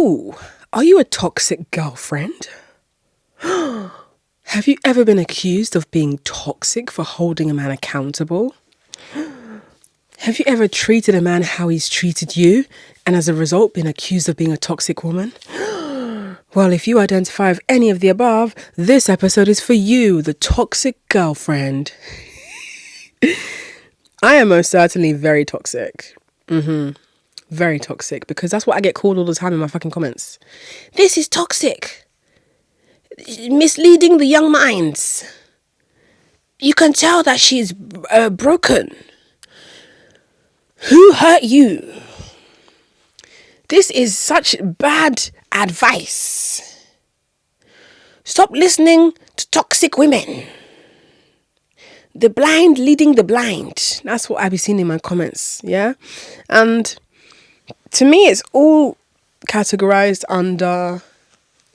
Ooh, are you a toxic girlfriend? Have you ever been accused of being toxic for holding a man accountable? Have you ever treated a man how he's treated you and as a result been accused of being a toxic woman? Well, if you identify with any of the above, this episode is for you, the toxic girlfriend. I am most certainly very toxic. Very toxic, because that's what I get called all the time in my fucking comments. This is toxic. Misleading the young minds. You can tell that she's broken. Who hurt you? This is such bad advice. Stop listening to toxic women. The blind leading the blind. That's what I be seeing in my comments, yeah? And to me, it's all categorized under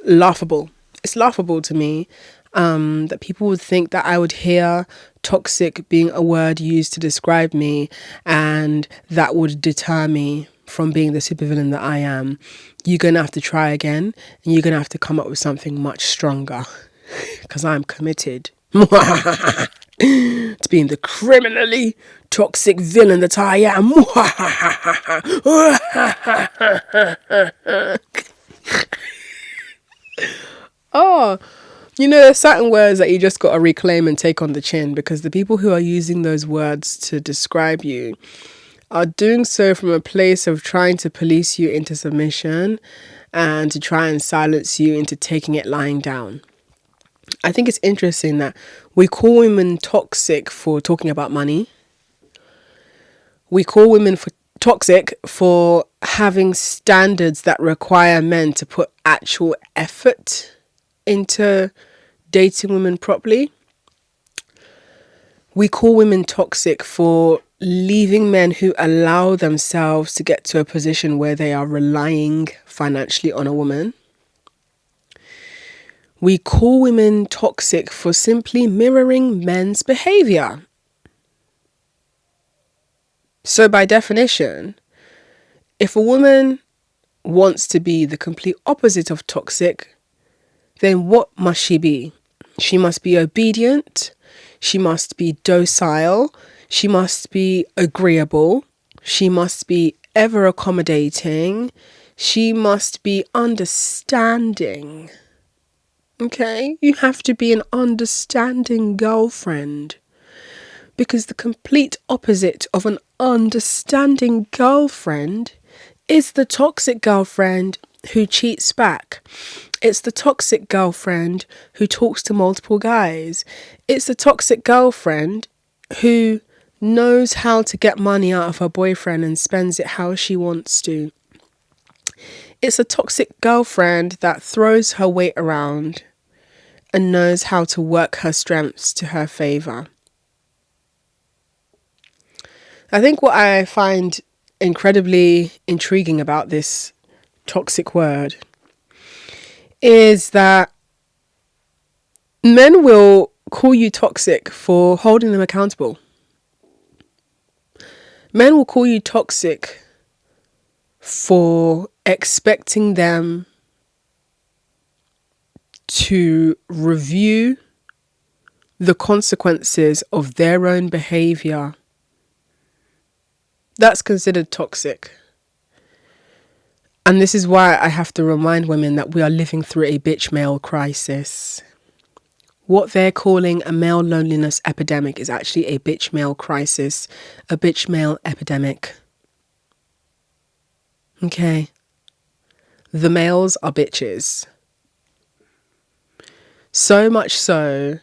laughable. It's laughable to me that people would think that I would hear toxic being a word used to describe me, and that would deter me from being the supervillain that I am. You're going to have to try again, and you're going to have to come up with something much stronger, because I'm committed to being the criminally toxic villain that I am. Oh, there's certain words that you just got to reclaim and take on the chin, because the people who are using those words to describe you are doing so from a place of trying to police you into submission and to try and silence you into taking it lying down. I think it's interesting that we call women toxic for talking about money. We call women toxic for having standards that require men to put actual effort into dating women properly. We call women toxic for leaving men who allow themselves to get to a position where they are relying financially on a woman. We call women toxic for simply mirroring men's behavior. So by definition, if a woman wants to be the complete opposite of toxic, then what must she be? She must be obedient. She must be docile. She must be agreeable. She must be ever accommodating. She must be understanding. Okay? You have to be an understanding girlfriend. Because the complete opposite of an understanding girlfriend is the toxic girlfriend who cheats back. It's the toxic girlfriend who talks to multiple guys. It's the toxic girlfriend who knows how to get money out of her boyfriend and spends it how she wants to. It's a toxic girlfriend that throws her weight around and knows how to work her strengths to her favor. I think what I find incredibly intriguing about this toxic word is that men will call you toxic for holding them accountable. Men will call you toxic for expecting them to review the consequences of their own behavior. That's considered toxic. And this is why I have to remind women that we are living through a bitch male crisis. What they're calling a male loneliness epidemic is actually a bitch male crisis, a bitch male epidemic. Okay. The males are bitches. So much so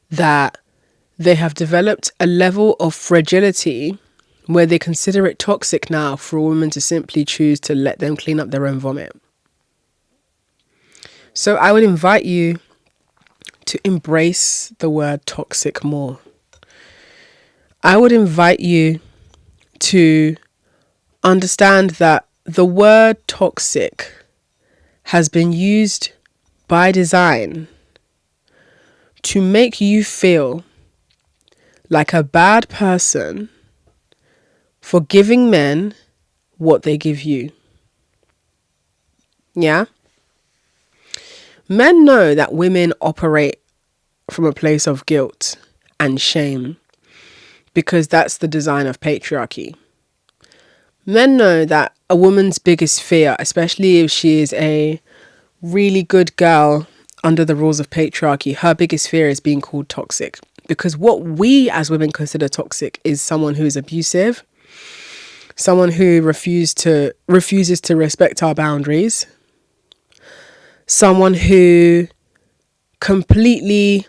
that they have developed a level of fragility where they consider it toxic now for a woman to simply choose to let them clean up their own vomit. So I would invite you to embrace the word toxic more. I would invite you to understand that the word toxic has been used by design to make you feel like a bad person for giving men what they give you. Yeah. Men know that women operate from a place of guilt and shame because that's the design of patriarchy. Men know that a woman's biggest fear, especially if she is a really good girl under the rules of patriarchy, her biggest fear is being called toxic. Because what we as women consider toxic is someone who is abusive, someone who refuses to respect our boundaries, someone who completely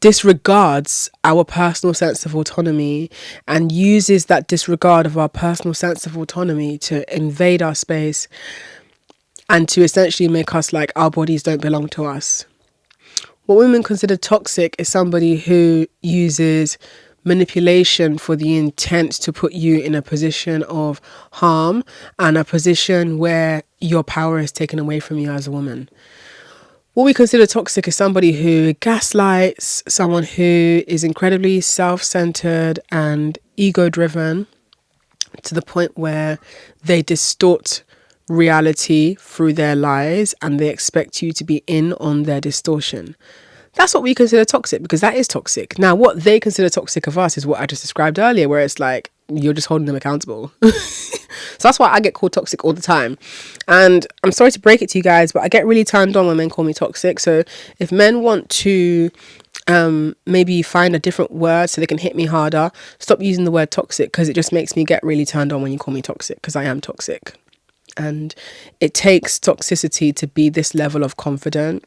disregards our personal sense of autonomy and uses that disregard of our personal sense of autonomy to invade our space and to essentially make us like our bodies don't belong to us. What women consider toxic is somebody who uses manipulation for the intent to put you in a position of harm and a position where your power is taken away from you as a woman. What we consider toxic is somebody who gaslights, someone who is incredibly self-centered and ego-driven to the point where they distort reality through their lies and they expect you to be in on their distortion. That's what we consider toxic, because that is toxic. Now, what they consider toxic of us is what I just described earlier, where it's like you're just holding them accountable. So that's why I get called toxic all the time. And I'm sorry to break it to you guys, but I get really turned on when men call me toxic. So if men want to maybe find a different word so they can hit me harder, stop using the word toxic, because it just makes me get really turned on when you call me toxic, because I am toxic. And it takes toxicity to be this level of confident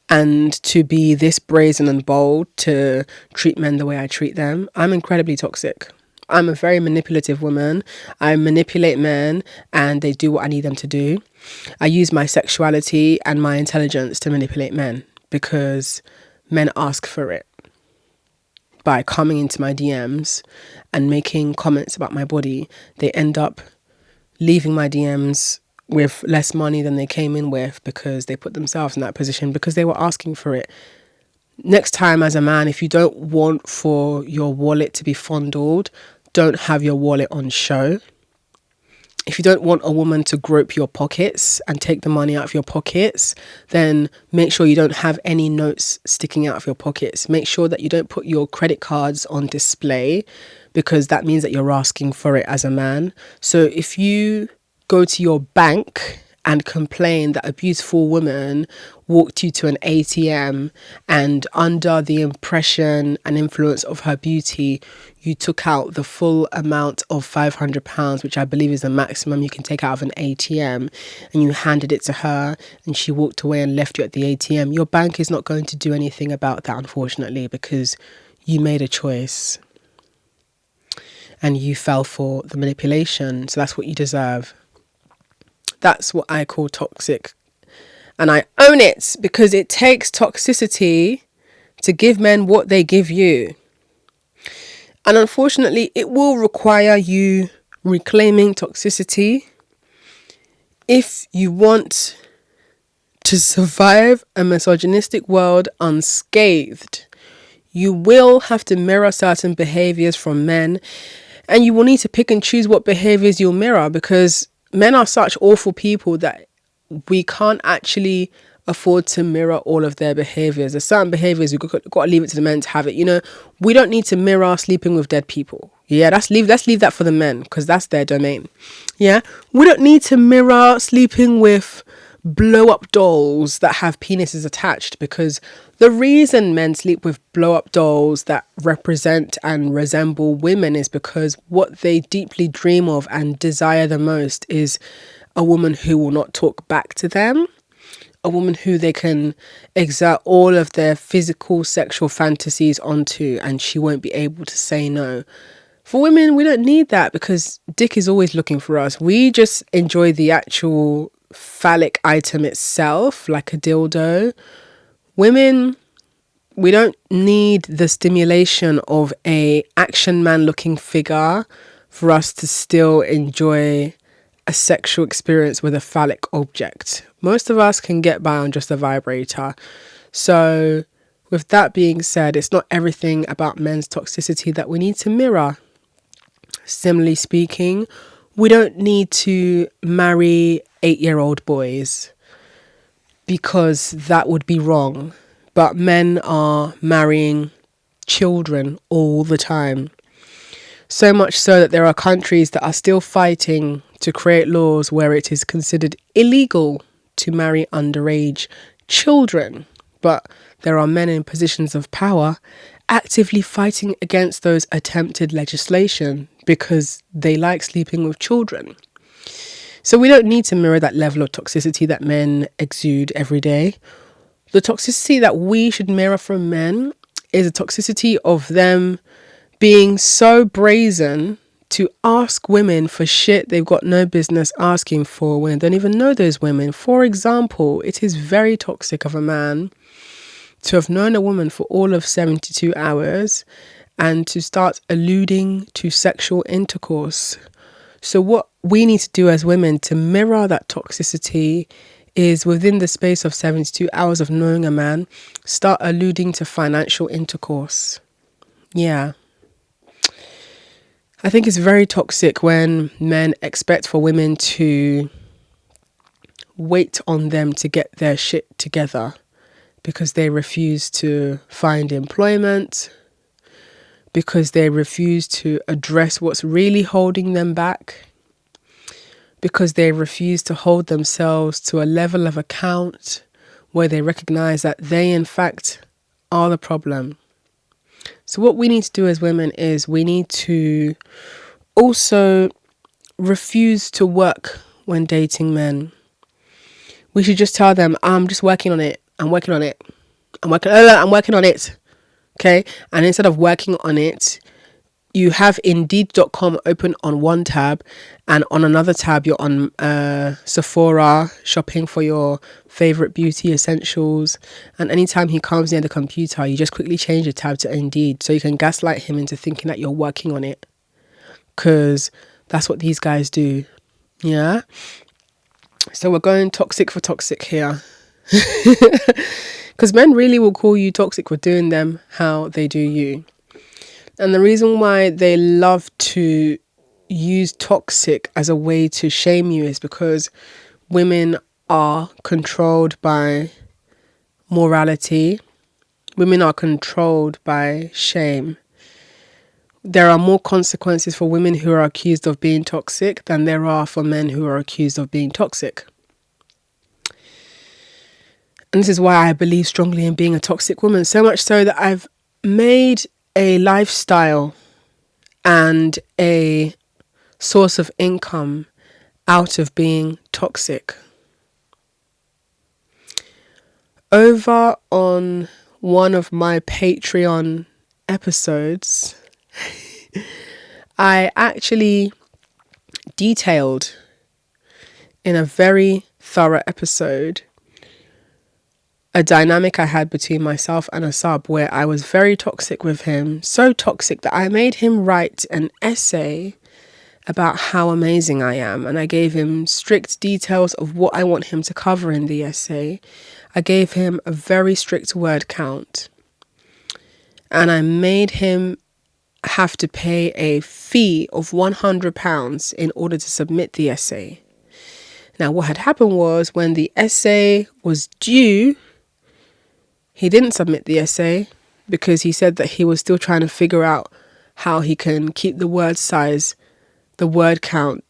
and to be this brazen and bold to treat men the way I treat them. I'm incredibly toxic. I'm a very manipulative woman. I manipulate men and they do what I need them to do. I use my sexuality and my intelligence to manipulate men because men ask for it by coming into my DMs and making comments about my body. They end up leaving my DMs with less money than they came in with because they put themselves in that position because they were asking for it. Next time, as a man, if you don't want for your wallet to be fondled, don't have your wallet on show. If you don't want a woman to grope your pockets and take the money out of your pockets, then make sure you don't have any notes sticking out of your pockets. Make sure that you don't put your credit cards on display, because that means that you're asking for it as a man. So if you go to your bank and complain that a beautiful woman walked you to an ATM and under the impression and influence of her beauty, you took out the full amount of £500, which I believe is the maximum you can take out of an ATM, and you handed it to her and she walked away and left you at the ATM, your bank is not going to do anything about that, unfortunately, because you made a choice and you fell for the manipulation. So that's what you deserve. That's what I call toxic. And I own it, because it takes toxicity to give men what they give you. And unfortunately, it will require you reclaiming toxicity if you want to survive a misogynistic world unscathed. You will have to mirror certain behaviors from men, and you will need to pick and choose what behaviors you'll mirror, because men are such awful people that we can't actually afford to mirror all of their behaviors. There's certain behaviors we've got to leave it to the men to have it. You know, we don't need to mirror sleeping with dead people. Yeah, let's leave that for the men, because that's their domain. Yeah, we don't need to mirror sleeping with blow up dolls that have penises attached, because the reason men sleep with blow up dolls that represent and resemble women is because what they deeply dream of and desire the most is a woman who will not talk back to them, a woman who they can exert all of their physical sexual fantasies onto and she won't be able to say no. For women, we don't need that, because dick is always looking for us. We just enjoy the actual phallic item itself, like a dildo. Women, we don't need the stimulation of a action man looking figure for us to still enjoy a sexual experience with a phallic object. Most of us can get by on just a vibrator. So with that being said, it's not everything about men's toxicity that we need to mirror. Similarly speaking, We don't need to marry 8-year-old boys because that would be wrong. But men are marrying children all the time. So much so that there are countries that are still fighting to create laws where it is considered illegal to marry underage children. But there are men in positions of power actively fighting against those attempted legislation because they like sleeping with children. So we don't need to mirror that level of toxicity that men exude every day. The toxicity that we should mirror from men is a toxicity of them being so brazen to ask women for shit they've got no business asking for when they don't even know those women. For example, it is very toxic of a man to have known a woman for all of 72 hours and to start alluding to sexual intercourse. So what we need to do as women to mirror that toxicity is within the space of 72 hours of knowing a man, start alluding to financial intercourse. Yeah. I think it's very toxic when men expect for women to wait on them to get their shit together because they refuse to find employment, because they refuse to address what's really holding them back, because they refuse to hold themselves to a level of account where they recognize that they, in fact, are the problem. So what we need to do as women is we need to also refuse to work when dating men. We should just tell them, I'm just working on it. I'm working on it. I'm working on it. Okay? And instead of working on it, you have Indeed.com open on one tab, and on another tab you're on Sephora shopping for your favorite beauty essentials. And anytime he comes near the computer, you just quickly change the tab to Indeed so you can gaslight him into thinking that you're working on it, because that's what these guys do. Yeah. So we're going toxic for toxic here. Because men really will call you toxic for doing them how they do you. And the reason why they love to use toxic as a way to shame you is because women are controlled by morality. Women are controlled by shame. There are more consequences for women who are accused of being toxic than there are for men who are accused of being toxic. And this is why I believe strongly in being a toxic woman, so much so that I've made a lifestyle and a source of income out of being toxic. Over on one of my Patreon episodes, I actually detailed in a very thorough episode a dynamic I had between myself and a sub where I was very toxic with him, so toxic that I made him write an essay about how amazing I am, and I gave him strict details of what I want him to cover in the essay. I gave him a very strict word count, and I made him have to pay a fee of £100 in order to submit the essay. Now, what had happened was when the essay was due, he didn't submit the essay because he said that he was still trying to figure out how he can keep the word size, the word count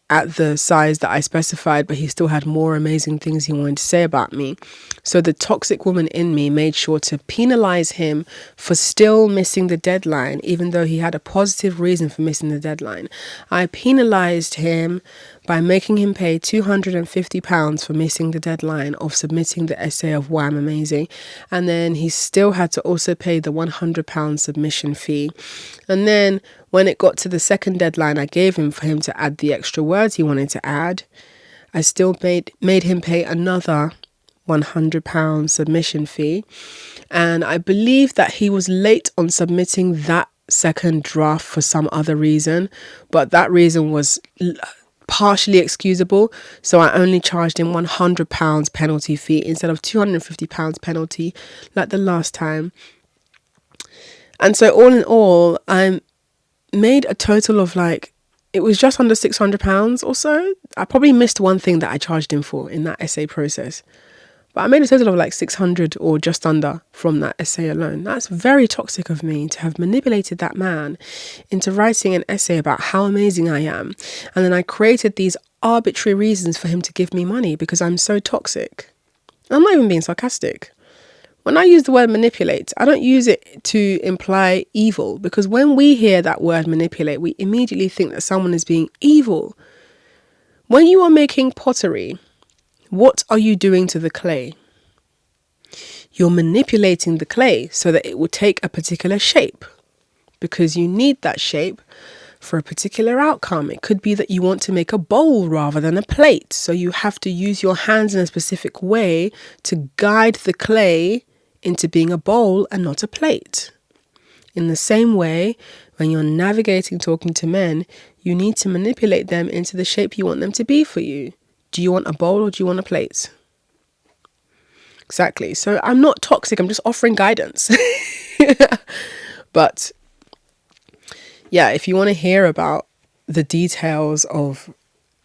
at the size that I specified, but he still had more amazing things he wanted to say about me. So the toxic woman in me made sure to penalize him for still missing the deadline, even though he had a positive reason for missing the deadline. I penalized him by making him pay £250 for missing the deadline of submitting the essay of why I'm amazing. And then he still had to also pay the £100 submission fee. And then when it got to the second deadline I gave him for him to add the extra words he wanted to add, I still made him pay another £100 submission fee. And I believe that he was late on submitting that second draft for some other reason, but that reason was partially excusable, so I only charged him £100 penalty fee instead of £250 penalty like the last time. And so all in all, I made a total of like it was just under £600 or so. I probably missed one thing that I charged him for in that essay process. But I made a total of like 600 or just under from that essay alone. That's very toxic of me to have manipulated that man into writing an essay about how amazing I am. And then I created these arbitrary reasons for him to give me money because I'm so toxic. I'm not even being sarcastic. When I use the word manipulate, I don't use it to imply evil, because when we hear that word manipulate, we immediately think that someone is being evil. When you are making pottery, what are you doing to the clay? You're manipulating the clay so that it will take a particular shape, because you need that shape for a particular outcome. It could be that you want to make a bowl rather than a plate, so you have to use your hands in a specific way to guide the clay into being a bowl and not a plate. In the same way, when you're navigating talking to men, you need to manipulate them into the shape you want them to be for you. Do you want a bowl or do you want a plate? Exactly. So I'm not toxic, I'm just offering guidance. But yeah, if you want to hear about the details of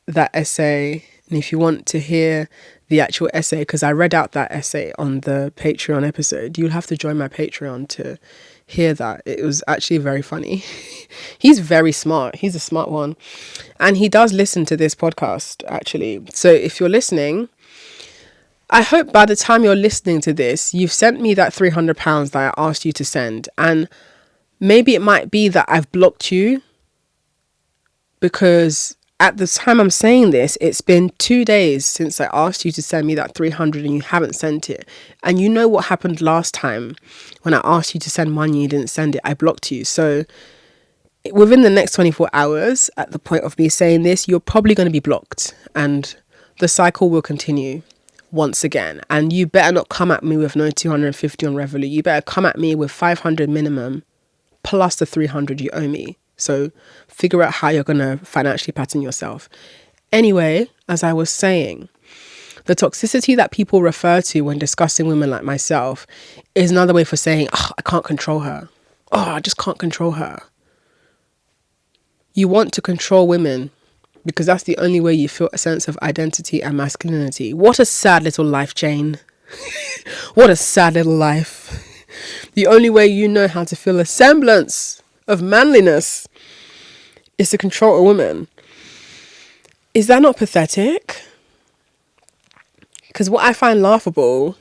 that essay, and if you want to hear the actual essay, because I read out that essay on the Patreon episode, you'll have to join my Patreon to hear that. It was actually very funny. He's very smart. He's a smart one. And he does listen to this podcast, actually. So if you're listening, I hope by the time you're listening to this, you've sent me that £300 that I asked you to send. And maybe it might be that I've blocked you, because at the time I'm saying this, it's been 2 days since I asked you to send me that 300 and you haven't sent it. And you know what happened last time when I asked you to send money, you didn't send it. I blocked you. So within the next 24 hours, at the point of me saying this, you're probably going to be blocked and the cycle will continue once again. And you better not come at me with no 250 on Revolut. You better come at me with 500 minimum plus the 300 you owe me. So figure out how you're going to financially pattern yourself. Anyway, as I was saying, the toxicity that people refer to when discussing women like myself is another way for saying, oh, I can't control her. Oh, I just can't control her. You want to control women because that's the only way you feel a sense of identity and masculinity. What a sad little life, Jane. What a sad little life. The only way you know how to feel a semblance of manliness is to control a woman. Is that not pathetic? Because what I find laughable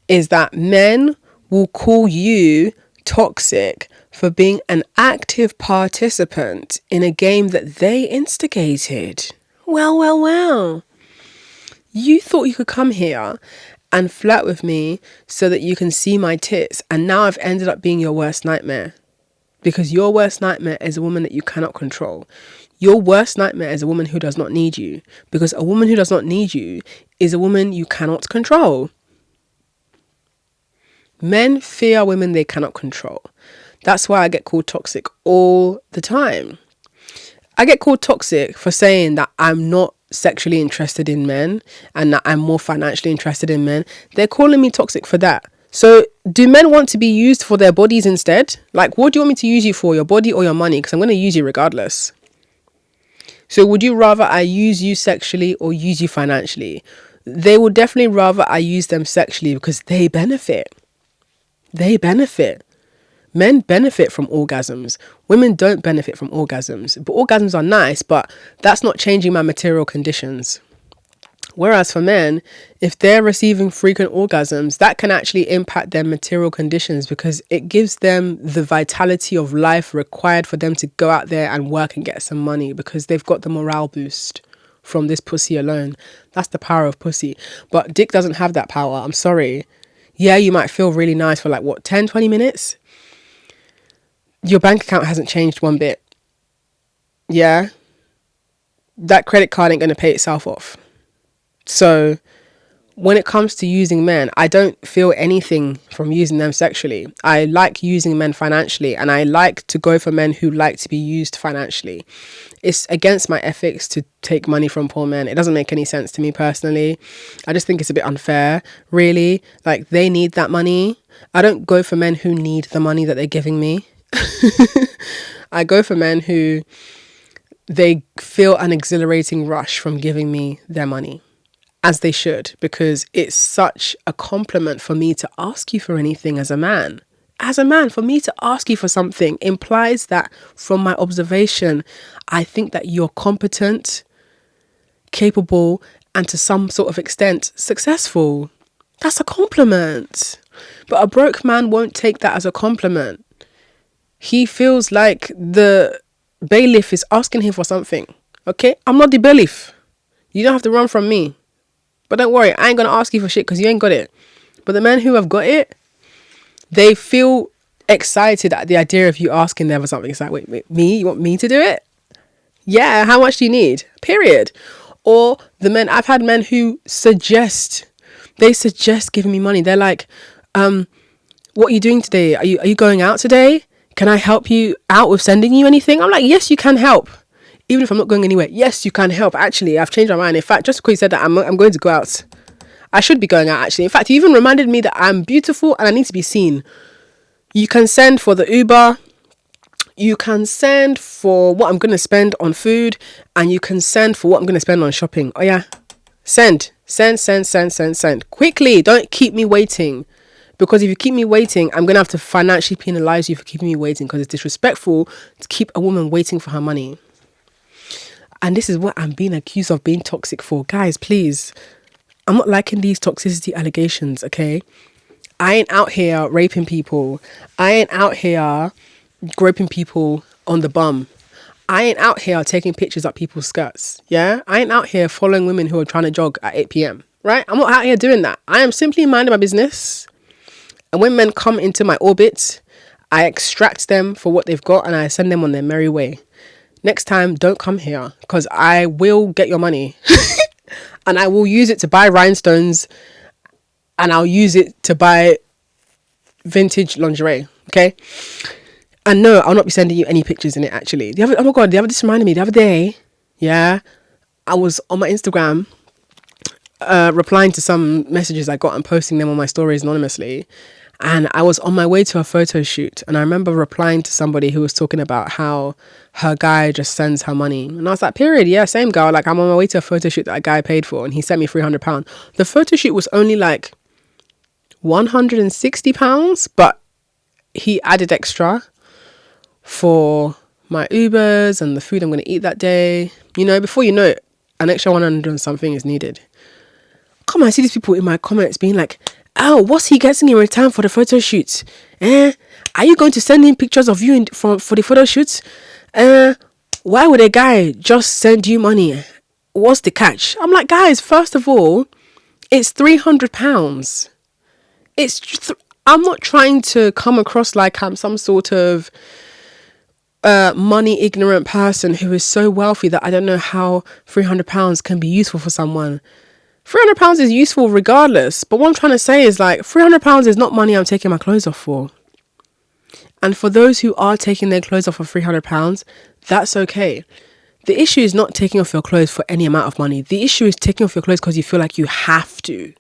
is that men will call you toxic for being an active participant in a game that they instigated. Well. You thought you could come here and flirt with me so that you can see my tits, and now I've ended up being your worst nightmare. Because your worst nightmare is a woman that you cannot control. Your worst nightmare is a woman who does not need you. Because a woman who does not need you is a woman you cannot control. Men fear women they cannot control. That's why I get called toxic all the time. I get called toxic for saying that I'm not sexually interested in men and that I'm more financially interested in men. They're calling me toxic for that. So do men want to be used for their bodies instead? Like, what do you want me to use you for, your body or your money? Because I'm going to use you regardless. So would you rather I use you sexually or use you financially? They would definitely rather I use them sexually because they benefit. They benefit. Men benefit from orgasms. Women don't benefit from orgasms. But orgasms are nice, but that's not changing my material conditions. Whereas for men, if they're receiving frequent orgasms, that can actually impact their material conditions because it gives them the vitality of life required for them to go out there and work and get some money because they've got the morale boost from this pussy alone. That's the power of pussy. But dick doesn't have that power. I'm sorry. Yeah, you might feel really nice for like, 10, 20 minutes? Your bank account hasn't changed one bit. Yeah? That credit card ain't going to pay itself off. So when it comes to using men, I don't feel anything from using them sexually. I like using men financially, and I like to go for men who like to be used financially. It's against my ethics to take money from poor men. It doesn't make any sense to me personally. I just think it's a bit unfair, really. Like, they need that money. I don't go for men who need the money that they're giving me. I go for men who they feel an exhilarating rush from giving me their money, as they should, because it's such a compliment for me to ask you for anything as a man. As a man, for me to ask you for something implies that, from my observation, I think that you're competent, capable, and to some sort of extent successful. That's a compliment. But a broke man won't take that as a compliment. He feels like the bailiff is asking him for something. Okay? I'm not the bailiff. You don't have to run from me. But don't worry, I ain't going to ask you for shit because you ain't got it. But the men who have got it, they feel excited at the idea of you asking them for something. It's like, wait, me? You want me to do it? Yeah, how much do you need? Period. Or I've had men who suggest giving me money. They're like, what are you doing today? Are you going out today? Can I help you out with sending you anything? I'm like, yes, you can help. Even if I'm not going anywhere, yes, you can help. Actually, I've changed my mind. In fact, just because you said that, I'm going to go out. I should be going out, actually. In fact, you even reminded me that I'm beautiful and I need to be seen. You can send for the Uber. You can send for what I'm going to spend on food. And you can send for what I'm going to spend on shopping. Oh, yeah. Send. Quickly. Don't keep me waiting. Because if you keep me waiting, I'm going to have to financially penalize you for keeping me waiting, because it's disrespectful to keep a woman waiting for her money. And this is what I'm being accused of being toxic for. Guys, please. I'm not liking these toxicity allegations, okay? I ain't out here raping people. I ain't out here groping people on the bum. I ain't out here taking pictures up people's skirts, yeah? I ain't out here following women who are trying to jog at 8 p.m, right? I'm not out here doing that. I am simply minding my business. And when men come into my orbit, I extract them for what they've got and I send them on their merry way. Next time, don't come here, because I will get your money. And I will use it to buy rhinestones, and I'll use it to buy vintage lingerie, okay? And no, I'll not be sending you any pictures in it, actually. Oh my God, this reminded me, the other day, yeah, I was on my Instagram replying to some messages I got and posting them on my stories anonymously. And I was on my way to a photo shoot, and I remember replying to somebody who was talking about how her guy just sends her money. And I was like, period, yeah, same girl. Like, I'm on my way to a photo shoot that a guy paid for, and he sent me £300. The photo shoot was only like £160, but he added extra for my Ubers and the food I'm going to eat that day. You know, before you know it, an extra 100 and something is needed. Come on, I see these people in my comments being like, oh, what's he getting in return for the photo shoot? Are you going to send him pictures of you for the photo shoot? Why would a guy just send you money? What's the catch? I'm like, guys, first of all, it's £300. I'm not trying to come across like I'm some sort of money ignorant person who is so wealthy that I don't know how £300 can be useful for someone. £300 is useful regardless, but what I'm trying to say is, like, £300 is not money I'm taking my clothes off for. And for those who are taking their clothes off for £300, that's okay. The issue is not taking off your clothes for any amount of money. The issue is taking off your clothes because you feel like you have to.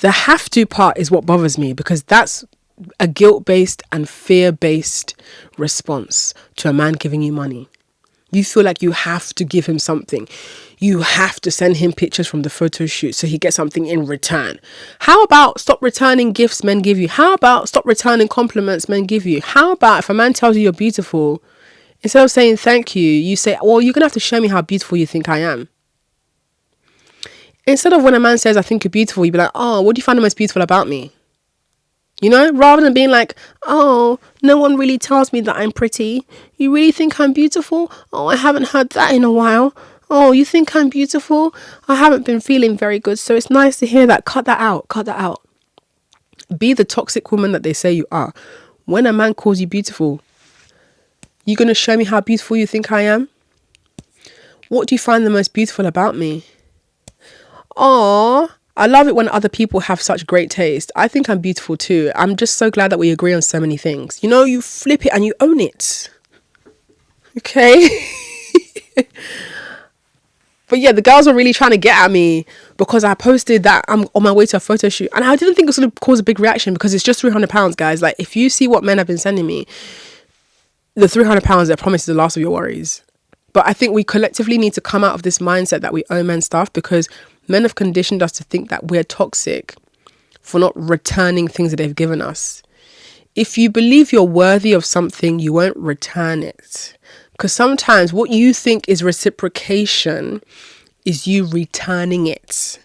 The have to part is what bothers me, because that's a guilt-based and fear-based response to a man giving you money. You feel like you have to give him something. You have to send him pictures from the photo shoot so he gets something in return. How about stop returning gifts men give you? How about stop returning compliments men give you? How about if a man tells you you're beautiful, instead of saying thank you, you say, well, you're going to have to show me how beautiful you think I am. Instead of when a man says, I think you're beautiful, you'd be like, oh, what do you find the most beautiful about me? You know, rather than being like, oh, no one really tells me that I'm pretty. You really think I'm beautiful? Oh, I haven't heard that in a while. Oh, you think I'm beautiful? I haven't been feeling very good, so it's nice to hear that. Cut that out. Be the toxic woman that they say you are. When a man calls you beautiful, you going to show me how beautiful you think I am? What do you find the most beautiful about me? Oh, I love it when other people have such great taste. I think I'm beautiful too. I'm just so glad that we agree on so many things. You know, you flip it and you own it. Okay? But yeah, the girls were really trying to get at me because I posted that I'm on my way to a photo shoot. And I didn't think it was going to cause a big reaction because it's just £300, guys. Like, if you see what men have been sending me, the £300, I promise, is the last of your worries. But I think we collectively need to come out of this mindset that we owe men stuff, because men have conditioned us to think that we're toxic for not returning things that they've given us. If you believe you're worthy of something, you won't return it. Because sometimes what you think is reciprocation is you returning it.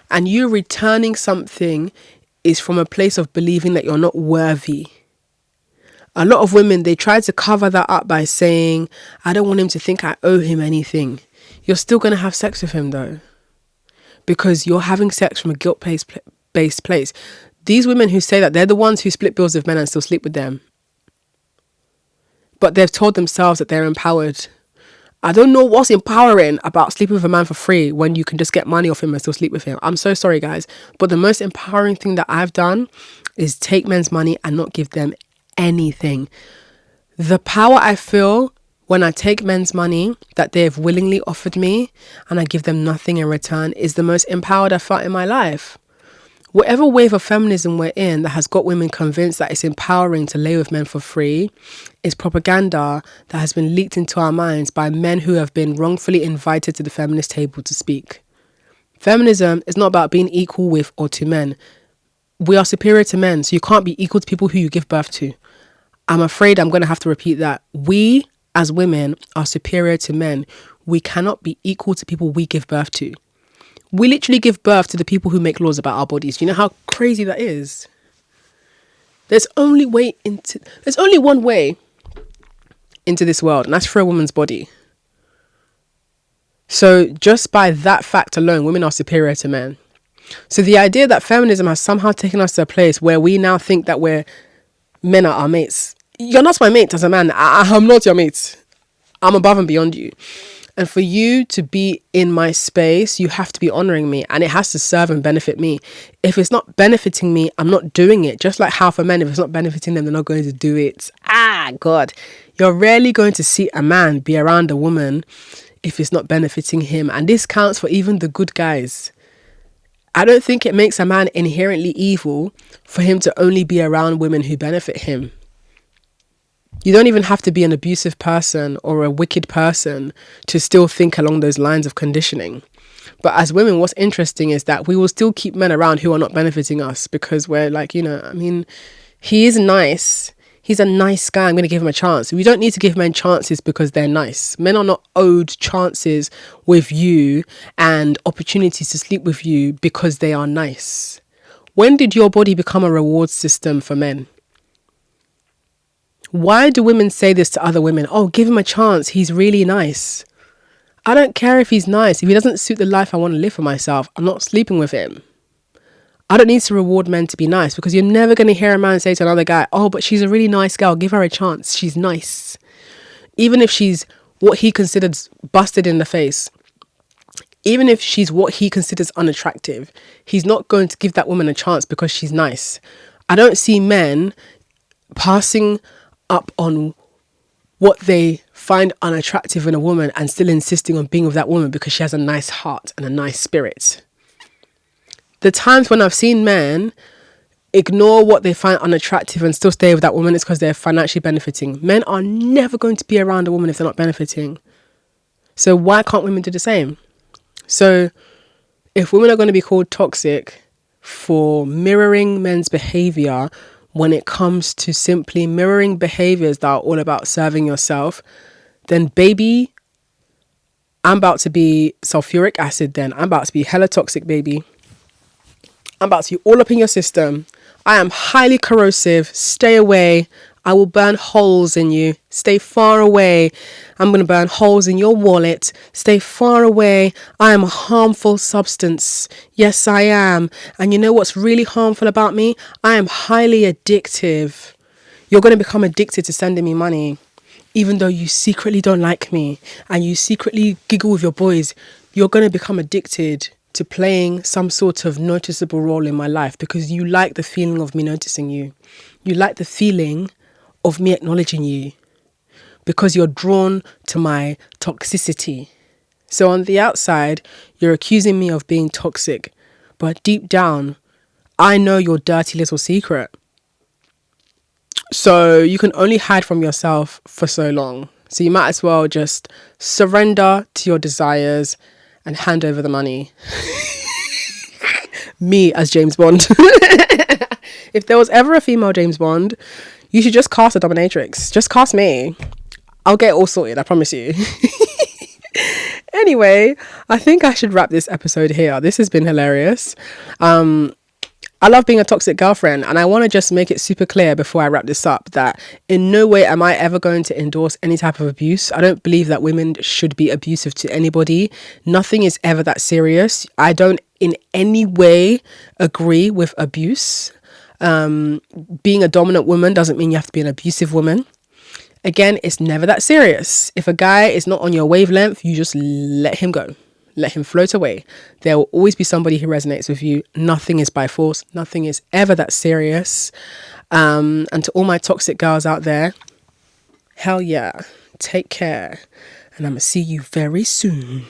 And you returning something is from a place of believing that you're not worthy. A lot of women, they try to cover that up by saying, I don't want him to think I owe him anything. You're still going to have sex with him though, because you're having sex from a guilt-based place. These women who say that, they're the ones who split bills with men and still sleep with them. But they've told themselves that they're empowered. I don't know what's empowering about sleeping with a man for free when you can just get money off him and still sleep with him. I'm so sorry, guys. But the most empowering thing that I've done is take men's money and not give them anything. The power I feel when I take men's money that they've willingly offered me and I give them nothing in return is the most empowered I've felt in my life. Whatever wave of feminism we're in that has got women convinced that it's empowering to lay with men for free is propaganda that has been leaked into our minds by men who have been wrongfully invited to the feminist table to speak. Feminism is not about being equal with or to men. We are superior to men, so you can't be equal to people who you give birth to. I'm afraid I'm going to have to repeat that. We, as women, are superior to men. We cannot be equal to people we give birth to. We literally give birth to the people who make laws about our bodies. Do you know how crazy that is? There's only one way into this world, and that's through a woman's body. So just by that fact alone, women are superior to men. So the idea that feminism has somehow taken us to a place where we now think that men are our mates. You're not my mate as a man. I'm not your mate. I'm above and beyond you. And for you to be in my space, you have to be honoring me, and it has to serve and benefit me. If it's not benefiting me, I'm not doing it. Just like how for men, if it's not benefiting them, they're not going to do it. God. You're rarely going to see a man be around a woman if it's not benefiting him. And this counts for even the good guys. I don't think it makes a man inherently evil for him to only be around women who benefit him. You don't even have to be an abusive person or a wicked person to still think along those lines of conditioning. But as women, what's interesting is that we will still keep men around who are not benefiting us, because we're like, he is nice. He's a nice guy. I'm going to give him a chance. We don't need to give men chances because they're nice. Men are not owed chances with you and opportunities to sleep with you because they are nice. When did your body become a reward system for men? Why do women say this to other women? Oh, give him a chance. He's really nice. I don't care if he's nice. If he doesn't suit the life I want to live for myself, I'm not sleeping with him. I don't need to reward men to be nice, because you're never going to hear a man say to another guy, oh, but she's a really nice girl. Give her a chance. She's nice. Even if she's what he considers busted in the face, even if she's what he considers unattractive, he's not going to give that woman a chance because she's nice. I don't see men passing up on what they find unattractive in a woman and still insisting on being with that woman because she has a nice heart and a nice spirit. The times when I've seen men ignore what they find unattractive and still stay with that woman is because they're financially benefiting. Men are never going to be around a woman if they're not benefiting. So why can't women do the same? So if women are going to be called toxic for mirroring men's behavior when it comes to simply mirroring behaviors that are all about serving yourself, then baby, I'm about to be sulfuric acid then. I'm about to be hella toxic, baby. I'm about to be all up in your system. I am highly corrosive. Stay away. I will burn holes in you. Stay far away. I'm going to burn holes in your wallet. Stay far away. I am a harmful substance. Yes, I am. And you know what's really harmful about me? I am highly addictive. You're going to become addicted to sending me money. Even though you secretly don't like me and you secretly giggle with your boys, you're going to become addicted to playing some sort of noticeable role in my life because you like the feeling of me noticing you. You like the feeling of me acknowledging you because you're drawn to my toxicity. So on the outside, you're accusing me of being toxic, but deep down, I know your dirty little secret. So you can only hide from yourself for so long. So you might as well just surrender to your desires and hand over the money. Me as James Bond. If there was ever a female James Bond, you should just cast a dominatrix. Just cast me. I'll get it all sorted, I promise you. Anyway, I think I should wrap this episode here. This has been hilarious. I love being a toxic girlfriend, and I want to just make it super clear before I wrap this up that in no way am I ever going to endorse any type of abuse. I don't believe that women should be abusive to anybody. Nothing is ever that serious. I don't in any way agree with abuse. Being a dominant woman doesn't mean you have to be an abusive woman. Again, it's never that serious. If a guy is not on your wavelength, you just let him go. Let him float away. There will always be somebody who resonates with you. Nothing is by force. Nothing is ever that serious. And to all my toxic girls out there, hell yeah, take care. And I'm going to see you very soon.